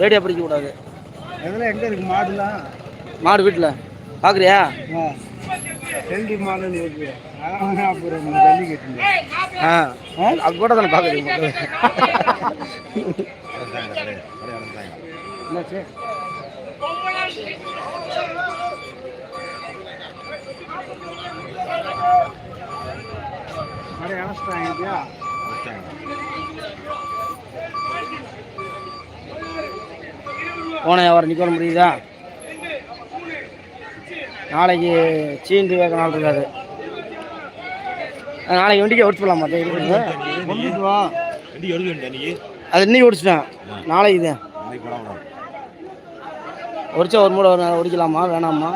ரேடியா பிடிக்க கூடாது. அதெல்லாம் எங்கே இருக்குது மாடுலாம்? மாடு வீட்டில் பார்க்குறியா? ரெண்டு மாடுன்னு இருக்கு. அப்புறம் தண்ணி கட்டுங்க. அது கூட தானே பார்க்குறீங்க. என்னாச்சு? நிறைய இறச்சிட்டாங்க. போன வியாபாரம் நிற்க முடியுதா? நாளைக்கு சீண்டு வேக நாள் இருக்காது. நாளைக்கு வண்டிக்கு ஓடிச்சு போடலாமா? அது இன்னைக்கு ஓடிச்சிட்டேன். நாளைக்கு தான் ஒடிச்சா ஒரு மூட ஒடிக்கலாமா வேணாமா?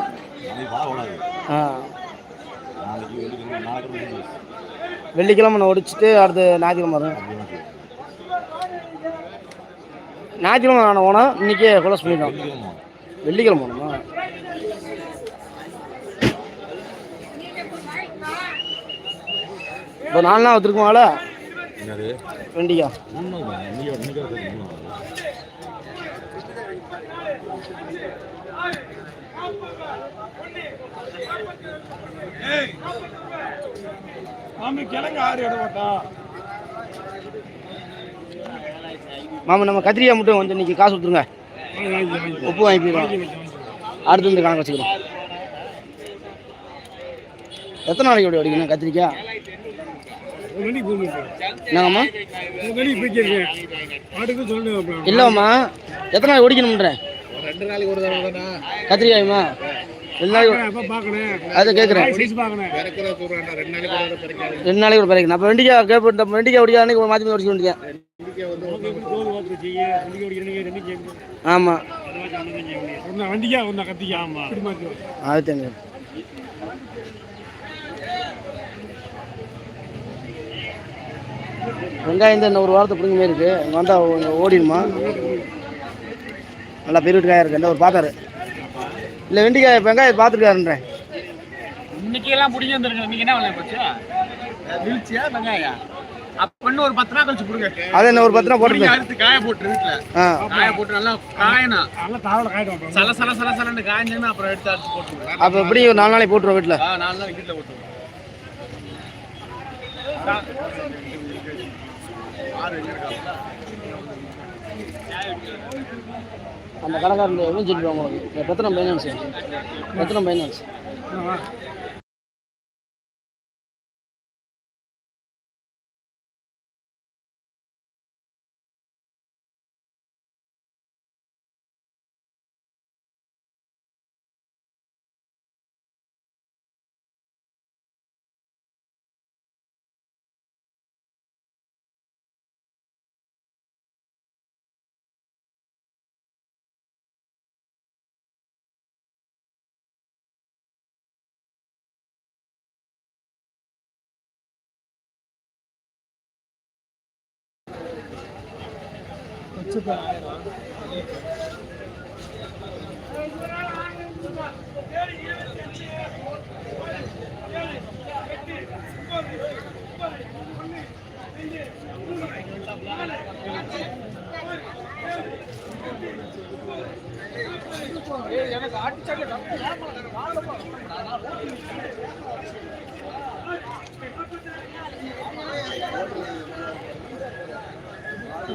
வெள்ளிக்கிழமை நான் ஒடிச்சிட்டு அடுத்து ஞாயிற்றுக்கிழமை வரும். ஞாயிற்றுக்கிழமை நான் போனேன். இன்னைக்கே கொலஸ் பண்ணிட்டோம். வெள்ளிக்கிழமை போகணுமா? இப்போ 4 நாள் வச்சுருக்குமாங்களா வெண்டிக்கா? மாமா நம்ம கத்திரிக்காய் மட்டும் வந்து இன்னைக்கு காசு கொடுத்துருங்க. உப்பு வாங்கிக்கிறோம். அடுத்து இந்த கணக்கு வச்சுக்கிறோம். எத்தனை நாளைக்கு எப்படி அடிக்கணும் கத்திரிக்காய்? என்னங்கம்மா? இல்லைம்மா எத்தனை நாளைக்கு ஒடிக்கணும்ன்றேன். 2 நாளைக்கு ஒரு தடவை தானே கத்திரிக்காயுமா? 2 நாளைக்கு அதை கேட்குறேன். 2 நாளைக்கு ஒரு பறிக்கணும். அப்போ வெண்டிக்காய் கேட்பேன். வெண்டிக்காய் ஒடிக்கா அன்னைக்கு மாற்றி ஒடிச்சு வேண்டிய. ஆமாம் அது தெரியும். வெங்காயம் தான் ஒரு வாரத்தை பிடிங்க மாதிரி இருக்குது. இங்கே வந்தால் ஓடிடுமா? நல்லா பெரிய காயாக இருக்குது. என்ன ஒரு பார்த்தாரு இல்லை வெண்டிக்காய் வெங்காயம் பார்த்துருக்காருன்றேன். இன்னைக்கெல்லாம் பிடிச்சி வந்துருங்க. நீங்கள் என்ன பண்ணலாம் போச்சு? வீழ்ச்சியா வெங்காயம் அப்பன்னு ஒரு 10 நாள் கழிச்சு கொடுங்க. அது என்ன ஒரு 10 நாள் போட்டு அடுத்து காய போட்டு வீட்டில் காய போட்டு நல்லா காயணும். நல்லா தாவல காயிடும். சல சல சல சலன்னு காய்ஞ்சேன்னா அப்புறம் எடுத்து அடிச்சு போட்டுருவோம். அப்போ எப்படி ஒரு 4 நாளைக்கு போட்டுருவோம் வீட்டில்? 4 நாளைக்கு வீட்டில் போட்டுருவோம். அந்த கடைக்காரன் எவ்வளோ சொல்லிடுவாங்க உங்களுக்கு? எத்தனை பைனான்ஸ்? எத்தனை பைனான்ஸ்?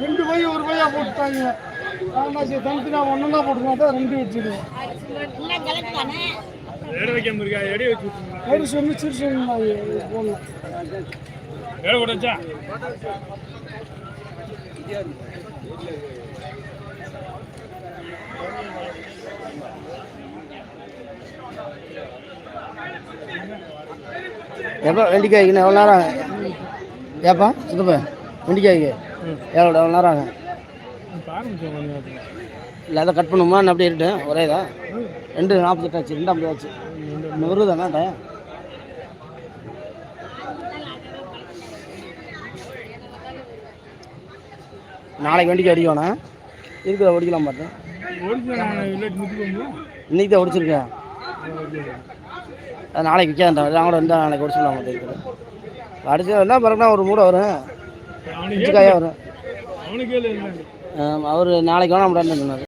ரெண்டு பை ஒரு பையா போட்டுட்டாங்க. தனித்தனா ஒன்னா போட்டுருந்தா 2 வச்சுருவோம். எடை வைக்காம இருக்கா? எடை வச்சு எடை சொல்லி சிறு சொல்லி போடலாம். எடை போட்டாச்சா? எப்போ வெண்டிக்காய்க்குன்னு எவ்வளோ நேரம் ஆகும்? ஏப்பா சுத்தப்பா வெண்டிக்காய்க்கு எவ்வளோ நேரம் ஆகும்? இல்லை அதை கட் பண்ணுமா? நான் அப்படியே இருக்கேன் ஒரே தான் 2:48 ஆச்சு. 2:50 ஆச்சு. இன்னும் வருதாண்ணா டைம்? நாளைக்கு வெண்டிக்காய் அடிக்கணும். இருக்கிற ஒடிக்கலாம் பார்த்தேன். இன்னைக்கு தான் ஒடிச்சிருக்கேன். அது நாளைக்கு விற்காதுன்றேன். நான் கூட இருந்தால் நாளைக்கு ஒடிச்சிடலாம் பார்த்து இருக்குது. அடிச்சு என்ன பிறகுனா ஒரு மூடை வரும். காயாக வரும். அவர் நாளைக்கு வேணாம் சொன்னார்.